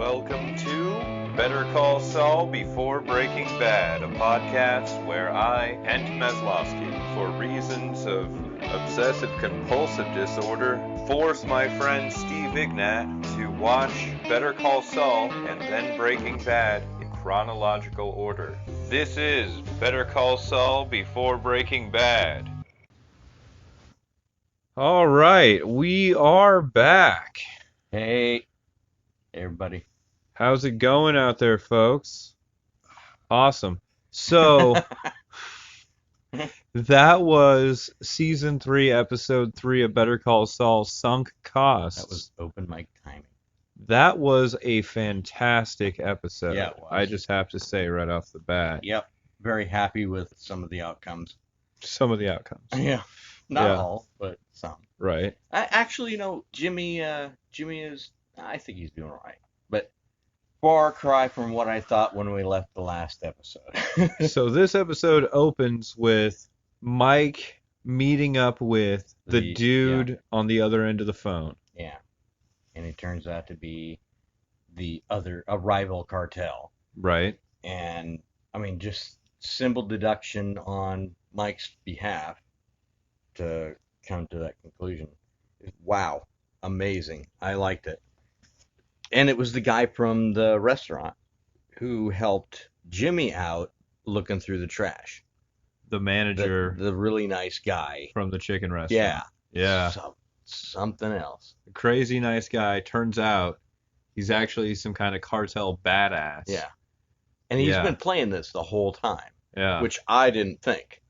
welcome to Better Call Saul Before Breaking Bad, a podcast where I, Kent Meslowski, for reasons of obsessive-compulsive disorder, force my friend Steve Ignat to watch Better Call Saul and then Breaking Bad in chronological order. This is Better Call Saul Before Breaking Bad. All right, we are back. Hey, everybody. How's it going out there, folks? Awesome. So, that was Season 3, Episode 3 of Better Call Saul, Sunk Costs. That was open mic timing. That was a fantastic episode. Yeah, it was. I just have to say right off the bat. Yep. Very happy with some of the outcomes. Some of the outcomes. Yeah. Not Yeah. all, but some. Right. Actually, Jimmy is, I think he's doing all right. But far cry from what I thought when we left the last episode. So this episode opens with Mike meeting up with the dude on the other end of the phone. Yeah. And it turns out to be a rival cartel. Right. And, I mean, just simple deduction on Mike's behalf to come to that conclusion. Wow. Amazing. I liked it. And it was the guy from the restaurant who helped Jimmy out looking through the trash. The manager. The really nice guy. From the chicken restaurant. Yeah. Yeah. Something else. A crazy nice guy. Turns out he's actually some kind of cartel badass. Yeah. And he's been playing this the whole time. Yeah. Which I didn't think.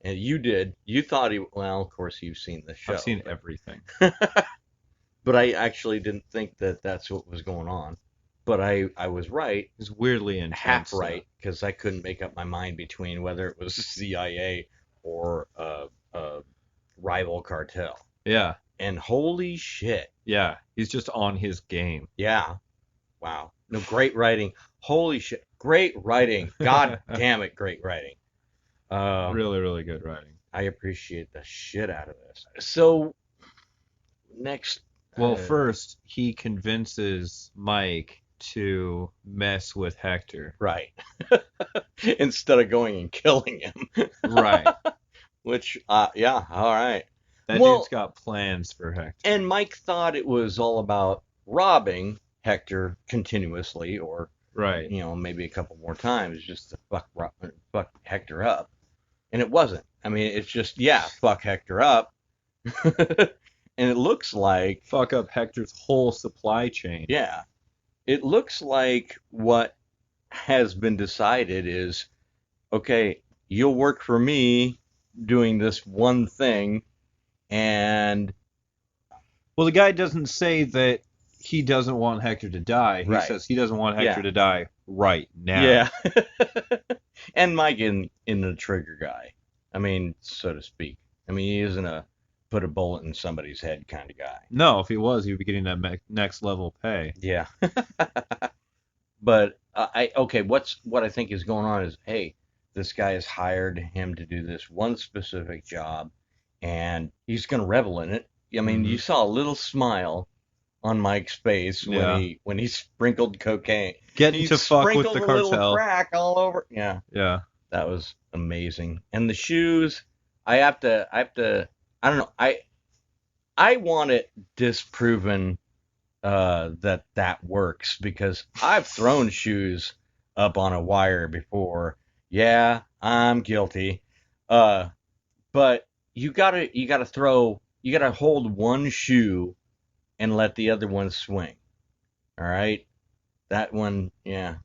And you did. You thought well, of course you've seen the show. I've seen everything. But I actually didn't think that that's what was going on. But I was right. It's weirdly intense. Half right, because I couldn't make up my mind between whether it was CIA or a rival cartel. Yeah. And holy shit. Yeah. He's just on his game. Yeah. Wow. No, great writing. Holy shit. Great writing. God damn it, great writing. Really, really good writing. I appreciate the shit out of this. So, next. Well, first, he convinces Mike to mess with Hector. Right. Instead of going and killing him. Right. Which, yeah, all right. That dude's got plans for Hector. And Mike thought it was all about robbing Hector continuously, or, right. Maybe a couple more times just to fuck Hector up. And it wasn't. I mean, it's just, fuck Hector up. And it looks like... Fuck up Hector's whole supply chain. Yeah. It looks like what has been decided is, okay, you'll work for me doing this one thing, and... Well, the guy doesn't say that he doesn't want Hector to die. He says he doesn't want Hector to die right now. Yeah. And Mike in the trigger guy. I mean, so to speak. I mean, he isn't a put a bullet in somebody's head kind of guy. No, if he was, he would be getting that next level pay. Yeah. But what I think is going on is, hey, this guy has hired him to do this one specific job, and he's going to revel in it. I mean, you saw a little smile on Mike's face when he sprinkled cocaine. Getting to fuck with the cartel. A little crack all over. Yeah. Yeah. That was amazing. And the shoes, I have to I don't know. I want it disproven that works, because I've thrown shoes up on a wire before. Yeah, I'm guilty. But you gotta hold one shoe and let the other one swing. All right, that one, yeah.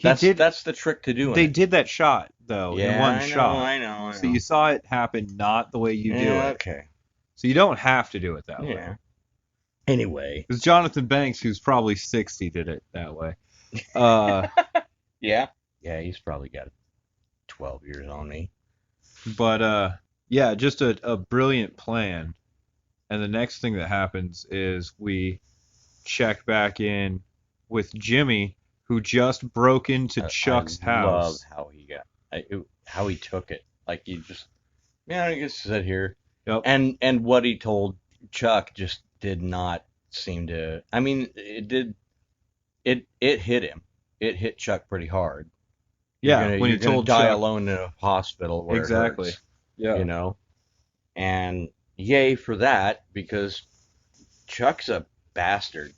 That's the trick to doing it. They did that shot though in one shot. I know. So you saw it happen not the way you do it. Okay. So you don't have to do it that way. Anyway. Because Jonathan Banks, who's probably 60, did it that way. Yeah. Yeah, he's probably got 12 years on me. But, just a brilliant plan. And the next thing that happens is we check back in with Jimmy, who just broke into Chuck's house. I love how he took it. Like, he just, I just sit here. Yep. And what he told Chuck just did not seem to. I mean, it did. it hit him. It hit Chuck pretty hard. Yeah, when You're he gonna told die Chuck. alone in a hospital where Exactly. it hurts. Yeah. You know, and yay for that because Chuck's a bastard.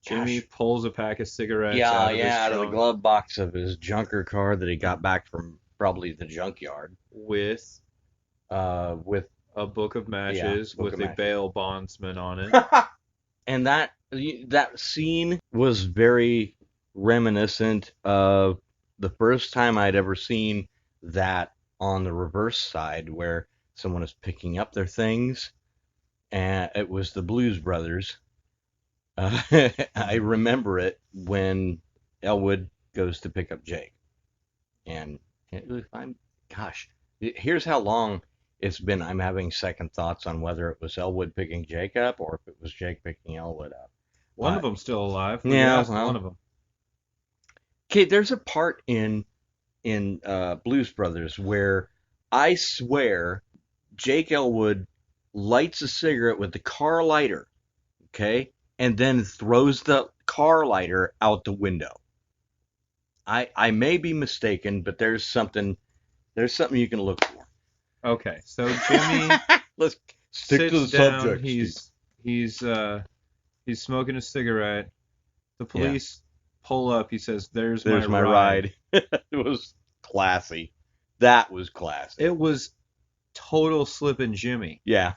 Jimmy Gosh. pulls a pack of cigarettes Yeah, out of his yeah, out of the trunk glove box of his junker car that he got back from probably the junkyard. with With a book of matches book with of a matches. bail bondsman on it. And that scene was very reminiscent of the first time I'd ever seen that on the reverse side where someone is picking up their things, and it was the Blues Brothers. I remember it when Elwood goes to pick up Jake, and gosh, here's how long it's been. I'm having second thoughts on whether it was Elwood picking Jake up or if it was Jake picking Elwood up. One of them's still alive. We Yeah, asked well, one of them. okay. There's a part in Blues Brothers where I swear Jake Elwood lights a cigarette with the car lighter, okay, and then throws the car lighter out the window. I may be mistaken, but there's something you can look for. Okay, so Jimmy Let's stick sits to the down. subject. Steve. He's smoking a cigarette. The Yeah. police pull up. He says, "There's There's my my ride." It was classy. That was classy. It was total slippin' Jimmy. Yeah.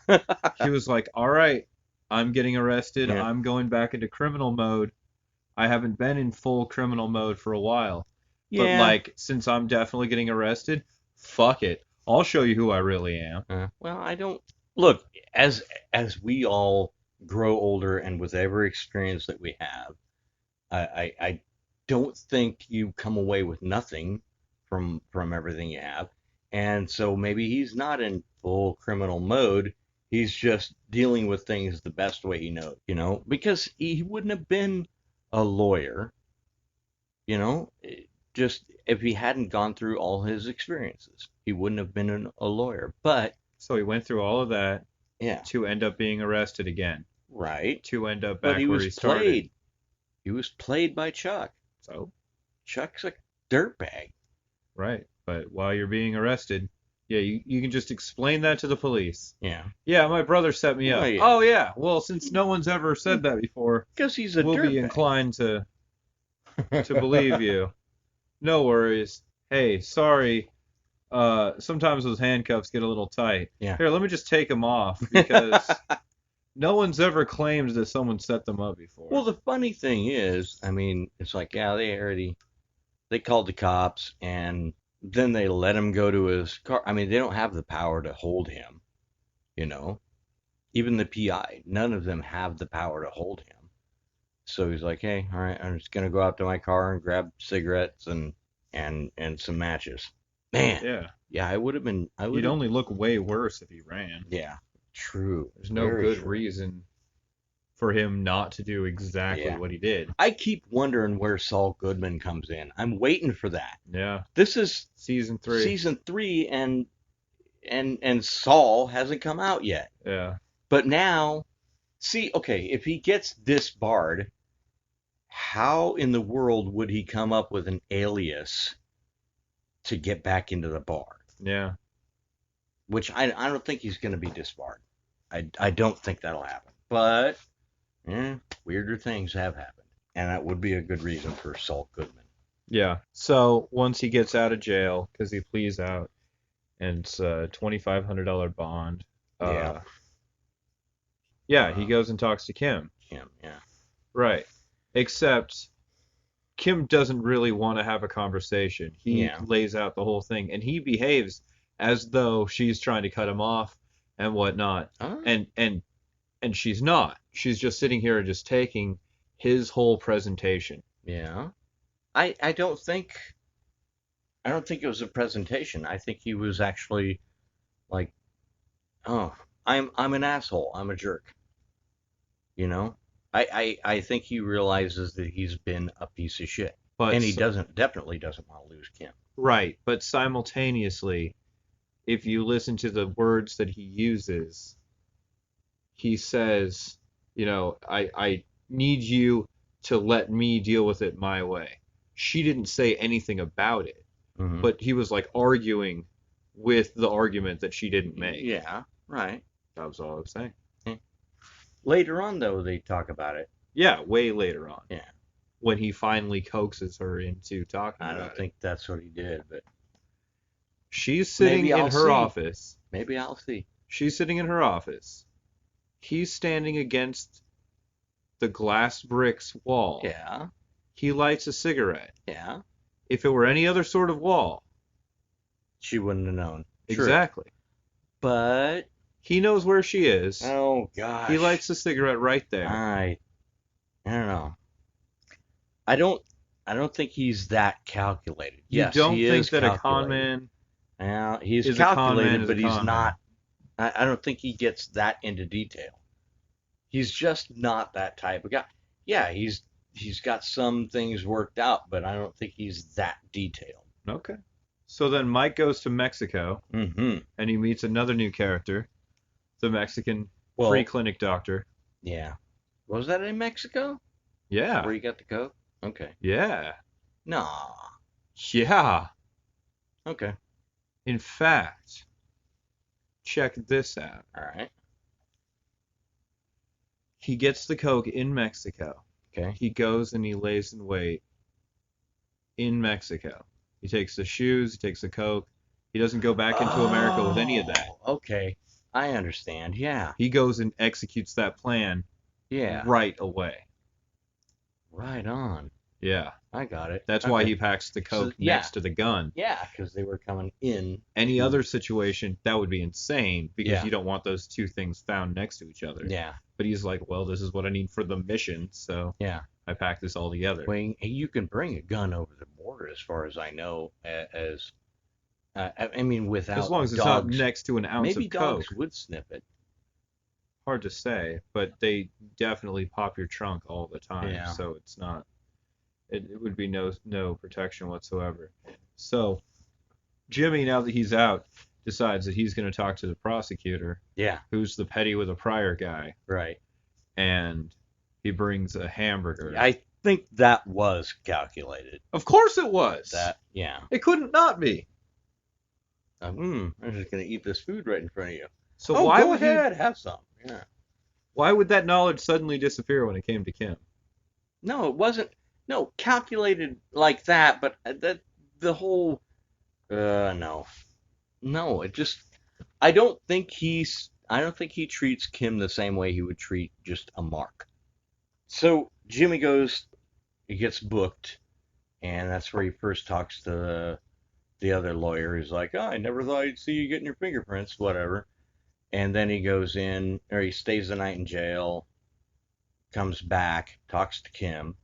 He was like, "All right, I'm getting arrested. Yeah. I'm going back into criminal mode. I haven't been in full criminal mode for a while. But Yeah. like, since I'm definitely getting arrested, fuck it. I'll show you who I really am." Well, I don't look as we all grow older and with every experience that we have, I don't think you come away with nothing from everything you have. And so maybe he's not in full criminal mode. He's just dealing with things the best way he knows, because he wouldn't have been a lawyer, just if he hadn't gone through all his experiences. He wouldn't have been a lawyer. But So he went through all of that yeah, to end up being arrested again, right. to end up But back he where was he started. played. He was played by Chuck. So, Chuck's a dirtbag. right. But while you're being arrested, yeah, you can just explain that to the police. Yeah. Yeah, my brother set me up. Oh, yeah. Oh, yeah. Well, since no one's ever said that before, Because he's a we'll be dirtbag. inclined to believe you. No worries. Hey, sorry. Sometimes those handcuffs get a little tight. Yeah. Here, let me just take them off because no one's ever claimed that someone set them up before. Well, the funny thing is, I mean, it's like, yeah, they called the cops and then they let him go to his car. I mean, they don't have the power to hold him, Even the PI, none of them have the power to hold him. So he's like, hey, all right, I'm just gonna go out to my car and grab cigarettes and some matches. Man, yeah, I would have been. You'd only look way worse if he ran. Yeah, true. There's no Very good true. reason for him not to do exactly Yeah. what he did. I keep wondering where Saul Goodman comes in. I'm waiting for that. Yeah. This is Season 3. Season 3, and Saul hasn't come out yet. Yeah. But now, see, okay, if he gets disbarred, how in the world would he come up with an alias to get back into the bar? Yeah. Which I don't think he's going to be disbarred. I don't think that'll happen. But weirder things have happened, and that would be a good reason for Saul Goodman. Yeah. So once he gets out of jail, because he pleads out, and it's a $2,500 bond. Yeah. Yeah, he goes and talks to Kim. Kim, yeah. Right. Except Kim doesn't really want to have a conversation. He lays out the whole thing, and he behaves as though she's trying to cut him off and whatnot. And she's not. She's just sitting here and just taking his whole presentation. Yeah. I don't think it was a presentation. I think he was actually like, oh, I'm an asshole. I'm a jerk. I think he realizes that he's been a piece of shit. And he definitely doesn't want to lose Kim. Right, but simultaneously, if you listen to the words that he uses, he says, I need you to let me deal with it my way. She didn't say anything about it, but he was like arguing with the argument that she didn't make. Yeah, right. That was all I was saying. Later on, though, they talk about it. Yeah, way later on. Yeah. When he finally coaxes her into talking about it. I don't think that's what he did, but she's sitting in her office. Maybe I'll see. She's sitting in her office. He's standing against the glass bricks wall. Yeah. He lights a cigarette. Yeah. If it were any other sort of wall, she wouldn't have known. Exactly. True. But he knows where she is. Oh gosh. He lights the cigarette right there. I don't know. I don't think he's that calculated. You don't think that a con man? Yeah, he's calculated, but he's not. I don't think he gets that into detail. He's just not that type of guy. Yeah, he's got some things worked out, but I don't think he's that detailed. Okay. So then Mike goes to Mexico, and he meets another new character, the Mexican free clinic doctor. Yeah. Was that in Mexico? Yeah. Where you got the coke? Okay. Yeah. Nah. Yeah. Okay. In fact, check this out. All right. He gets the coke in Mexico. Okay. He goes and he lays in wait in Mexico. He takes the shoes, he takes the coke. He doesn't go back into America with any of that. Okay. I understand. Yeah. He goes and executes that plan right away. Right on. Yeah. I got it. That's why he packs the coke next to the gun. Yeah, because they were coming in. Any other situation, that would be insane because you don't want those two things found next to each other. Yeah. But he's like, well, this is what I need for the mission, so I pack this all together. Well, you can bring a gun over the border, as far as I know, I mean, without as long as it's dogs, not next to an ounce maybe of coke. Dogs would sniff it. Hard to say, but they definitely pop your trunk all the time, Yeah. so it's not. It would be no protection whatsoever. So Jimmy, now that he's out, decides that he's going to talk to the prosecutor. Yeah. Who's the petty with a prior guy. Right. And he brings a hamburger. I think that was calculated. Of course it was. Yeah. It couldn't not be. I'm just going to eat this food right in front of you. So why go would ahead, have some. Yeah. Why would that knowledge suddenly disappear when it came to Kim? No, it wasn't. No, calculated like that, but the whole no, it just I don't think he treats Kim the same way he would treat just a mark. So Jimmy he gets booked, and that's where he first talks to the other lawyer. He's like, I never thought I'd see you getting your fingerprints, whatever. And then he goes in, or he stays the night in jail, comes back, talks to Kim.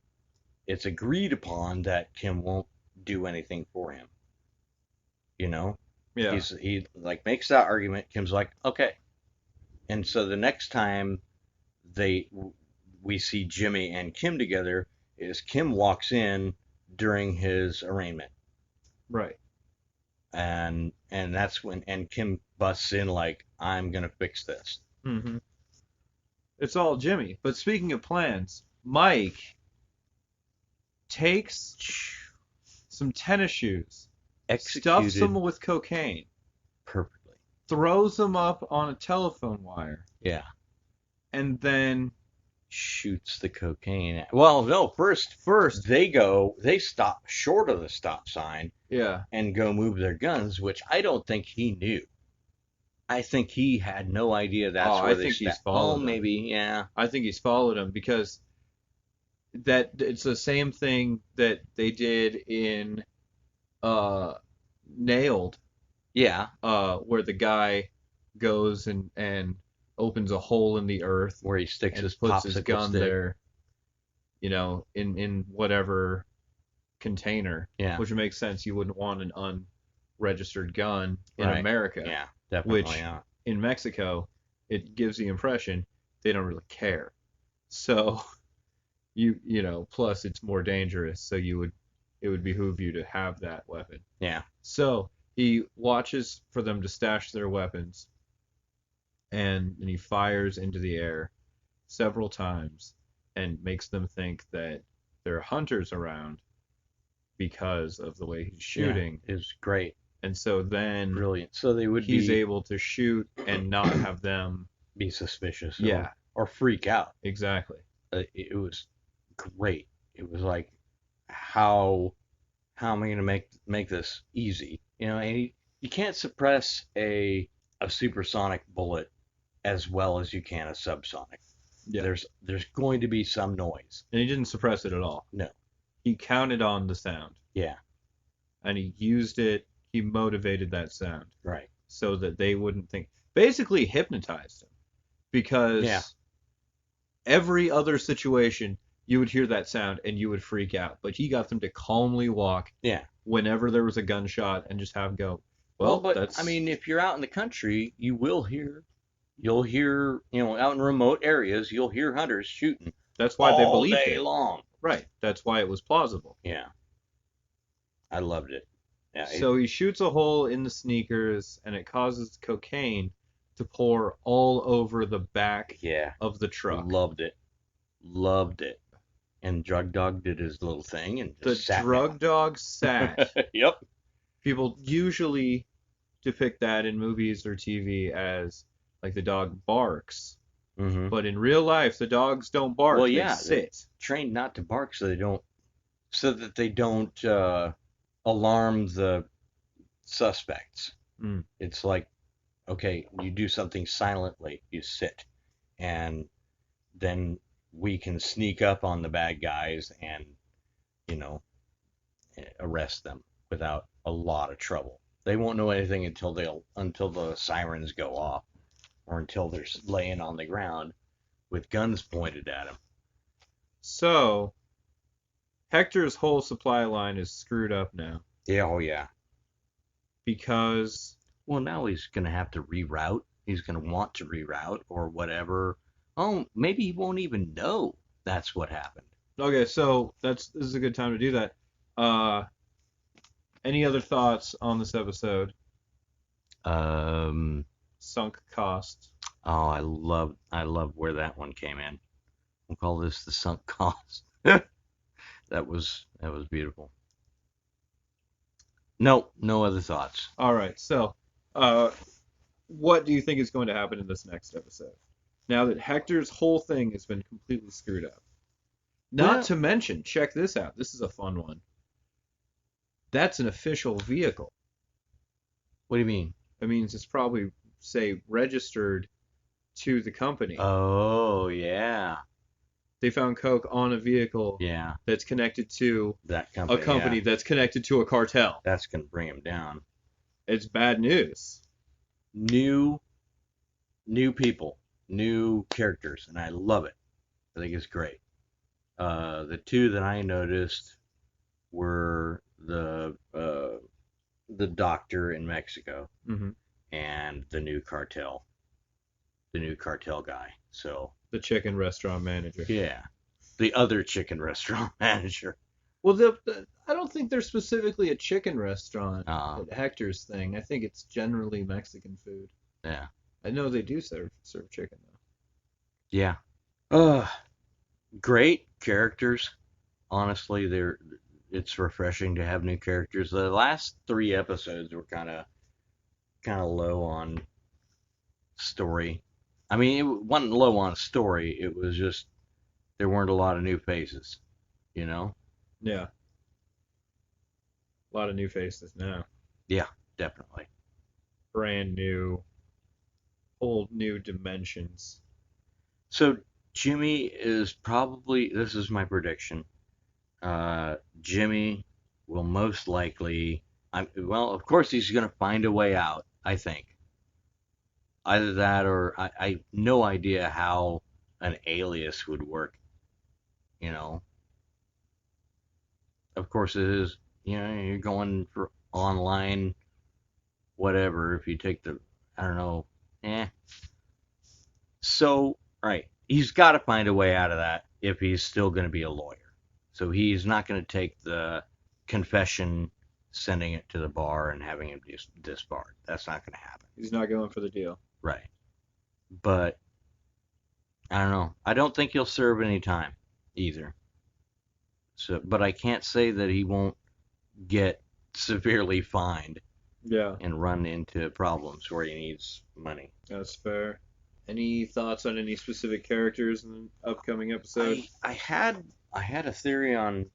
It's agreed upon that Kim won't do anything for him. You know? Yeah. He like makes that argument. Kim's like, okay. And so the next time we see Jimmy and Kim together is Kim walks in during his arraignment. Right. And that's when Kim busts in like, I'm gonna fix this. Mm-hmm. It's all Jimmy. But speaking of plans, Mike takes some tennis shoes, stuffs them with cocaine, perfectly, throws them up on a telephone wire, and then shoots the cocaine. Well, no, first they stop short of the stop sign, and go move their guns, which I don't think he knew. I think he had no idea that's where they stopped. Oh, maybe, yeah. I think he's followed him because that it's the same thing that they did in Nailed. Yeah. Where the guy goes and opens a hole in the earth where he sticks puts his gun there, in whatever container. Yeah. Which makes sense. You wouldn't want an unregistered gun in America. Yeah, definitely. Which in Mexico, it gives the impression they don't really care. So plus it's more dangerous, so it would behoove you to have that weapon. Yeah. So he watches for them to stash their weapons, and he fires into the air several times, and makes them think that there are hunters around because of the way he's shooting. Yeah, is great. And so then Brilliant. So they would he's be able to shoot and not have them be suspicious Yeah. or freak out. exactly. It was great. It was like how am I going to make this easy? And you can't suppress a supersonic bullet as well as you can a subsonic. Yeah. There's going to be some noise. And he didn't suppress it at all. No. He counted on the sound. Yeah. And he used it, he motivated that sound. Right. So that they wouldn't think. Basically hypnotized him. Because every other situation, you would hear that sound and you would freak out. But he got them to calmly walk whenever there was a gunshot and just have them go, well, but that's... I mean, if you're out in the country, you'll hear, out in remote areas, you'll hear hunters shooting. That's why they believed all day it. long. Right. That's why it was plausible. Yeah. I loved it. Yeah. So he shoots a hole in the sneakers and it causes cocaine to pour all over the back of the truck. Loved it. And Drug Dog did his little thing and just the sat Drug down. Dog sat. Yep. People usually depict that in movies or TV as like the dog barks. Mm-hmm. But in real life, the dogs don't bark. Well, they sit. Trained not to bark so that they don't alarm the suspects. Mm. It's like, okay, you do something silently, you sit, and then we can sneak up on the bad guys and, arrest them without a lot of trouble. They won't know anything until the sirens go off or until they're laying on the ground with guns pointed at them. So, Hector's whole supply line is screwed up now. Yeah, oh yeah. Because... Well, now he's going to have to reroute. He's going to want to reroute or whatever. Oh, maybe he won't even know that's what happened. Okay, so this is a good time to do that. Any other thoughts on this episode? Sunk cost. Oh, I love where that one came in. We'll call this the sunk cost. That was beautiful. No other thoughts. All right, so what do you think is going to happen in this next episode? Now that Hector's whole thing has been completely screwed up. Not to mention, check this out. This is a fun one. That's an official vehicle. What do you mean? That means it's probably, say, registered to the company. Oh, yeah. They found coke on a vehicle that's connected to that company, a company that's connected to a cartel. That's going to bring him down. It's bad news. New people, new characters, and I love it. I think it's great. The two that I noticed were the doctor in Mexico and the new cartel guy. So the chicken restaurant manager. Yeah, the other chicken restaurant manager. Well, I don't think they're specifically a chicken restaurant at Hector's thing. I think it's generally Mexican food. Yeah. I know they do serve chicken though. Yeah. Great characters. Honestly, it's refreshing to have new characters. The last 3 episodes were kind of low on story. I mean, it wasn't low on story. It was just there weren't a lot of new faces, Yeah. A lot of new faces now. Yeah, definitely. Brand new, whole new dimensions. So Jimmy is probably, this is my prediction, Jimmy will most likely, of course he's going to find a way out, I think. Either that or I no idea how an alias would work, Of course it is, you're going for online, whatever, if you take I don't know, So, right, he's got to find a way out of that if he's still going to be a lawyer. So he's not going to take the confession, sending it to the bar and having him disbarred. That's not going to happen. He's not going for the deal. Right. But, I don't know. I don't think he'll serve any time. either. So, but I can't say that he won't get severely fined Yeah, and run into problems where he needs money. that's fair. Any thoughts on any specific characters in the upcoming episode? I had a theory on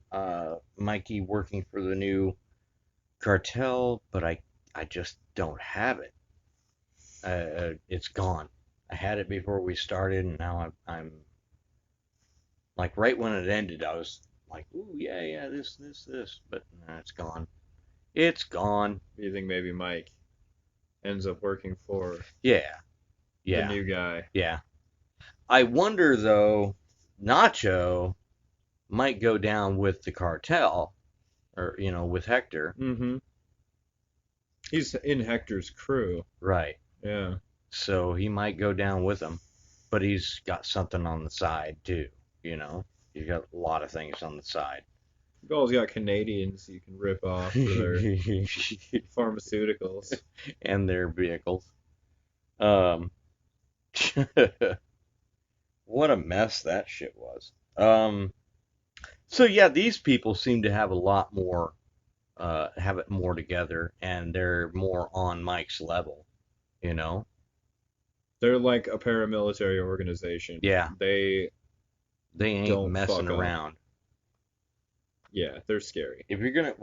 Mikey working for the new cartel, but I just don't have it. It's gone. I had it before we started, and now I'm like right when it ended, I was like, ooh, yeah, this, but nah, it's gone. It's gone. Do you think maybe Mike ends up working for Yeah, the new guy? yeah. I wonder though, Nacho might go down with the cartel, or with Hector. Mm-hmm. He's in Hector's crew. Right. Yeah. So he might go down with them, but he's got something on the side too. He's got a lot of things on the side. You've always got Canadians you can rip off for their pharmaceuticals and their vehicles. What a mess that shit was. So yeah, these people seem to have a lot more, have it more together, and they're more on Mike's level. They're like a paramilitary organization. Yeah. They ain't don't messing fuck up. around. Yeah, they're scary. If you're gonna,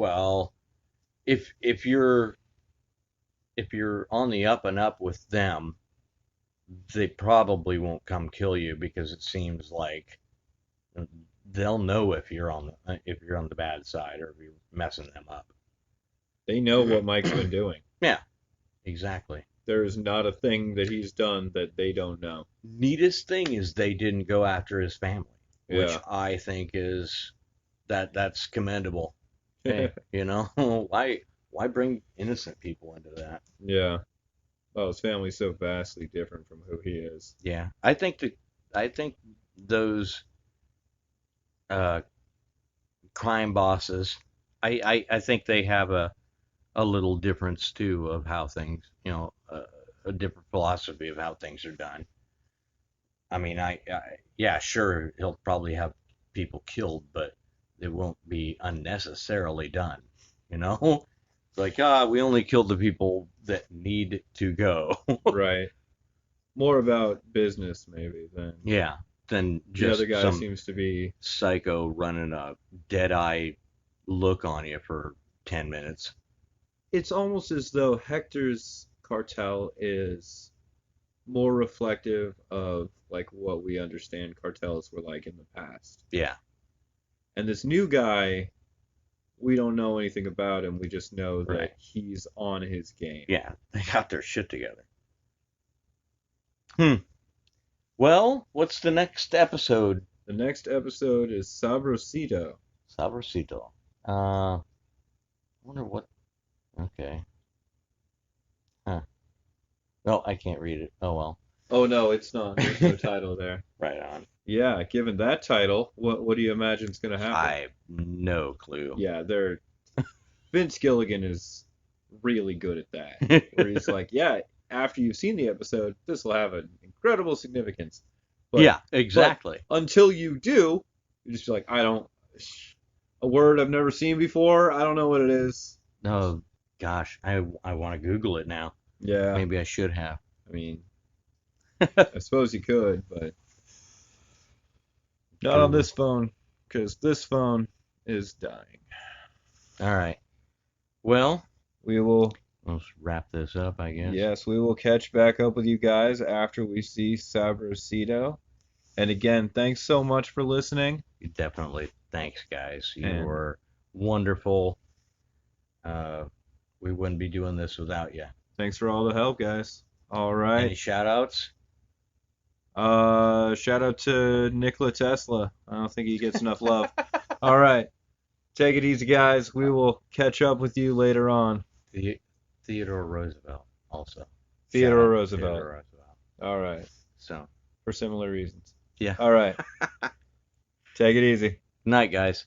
if you're on the up and up with them, they probably won't come kill you, because it seems like they'll know if you're on the bad side, or if you're messing them up. They know what Mike's been doing. Yeah, exactly. There's not a thing that he's done that they don't know. Neatest thing is they didn't go after his family, which Yeah. I think is that's commendable. Hey, why bring innocent people into that? Yeah. Oh, his family's so vastly different from who he is. Yeah, I think those crime bosses, I think they have a little difference too of how things, a different philosophy of how things are done. I mean, yeah, sure, he'll probably have people killed, but it won't be unnecessarily done. It's like, we only killed the people that need to go. Right. More about business, maybe, than Yeah, than the just other guy some seems to be. psycho running a dead-eye look on you for 10 minutes. It's almost as though Hector's cartel is more reflective of like what we understand cartels were like in the past. Yeah. And this new guy, we don't know anything about him. We just know that Right. he's on his game. Yeah, they got their shit together. Well, what's the next episode? The next episode is Sabrosito. Sabrosito. I wonder what. Okay. Huh. No, I can't read it. Oh well. Oh no, it's not. There's no title there. Right on. Yeah, given that title, what do you imagine is going to happen? I have no clue. Yeah, Vince Gilligan is really good at that. Where he's like, yeah, after you've seen the episode, this will have an incredible significance. But, yeah, exactly. But until you do, you just like, a word I've never seen before. I don't know what it is. No, gosh, I want to Google it now. Yeah. Maybe I should have. I mean, I suppose you could, but not on this phone, because this phone is dying. All right. Well, let's wrap this up, I guess. Yes, we will catch back up with you guys after we see Sabrosito. And again, thanks so much for listening. Definitely. Thanks, guys. You were wonderful. We wouldn't be doing this without you. Thanks for all the help, guys. All right. Any shout-outs? Shout out to Nikola Tesla. I don't think he gets enough love. All right. Take it easy, guys. We will catch up with you later on. Theodore Roosevelt also. Theodore Roosevelt. All right. So. For similar reasons. Yeah. All right. Take it easy. Night, guys.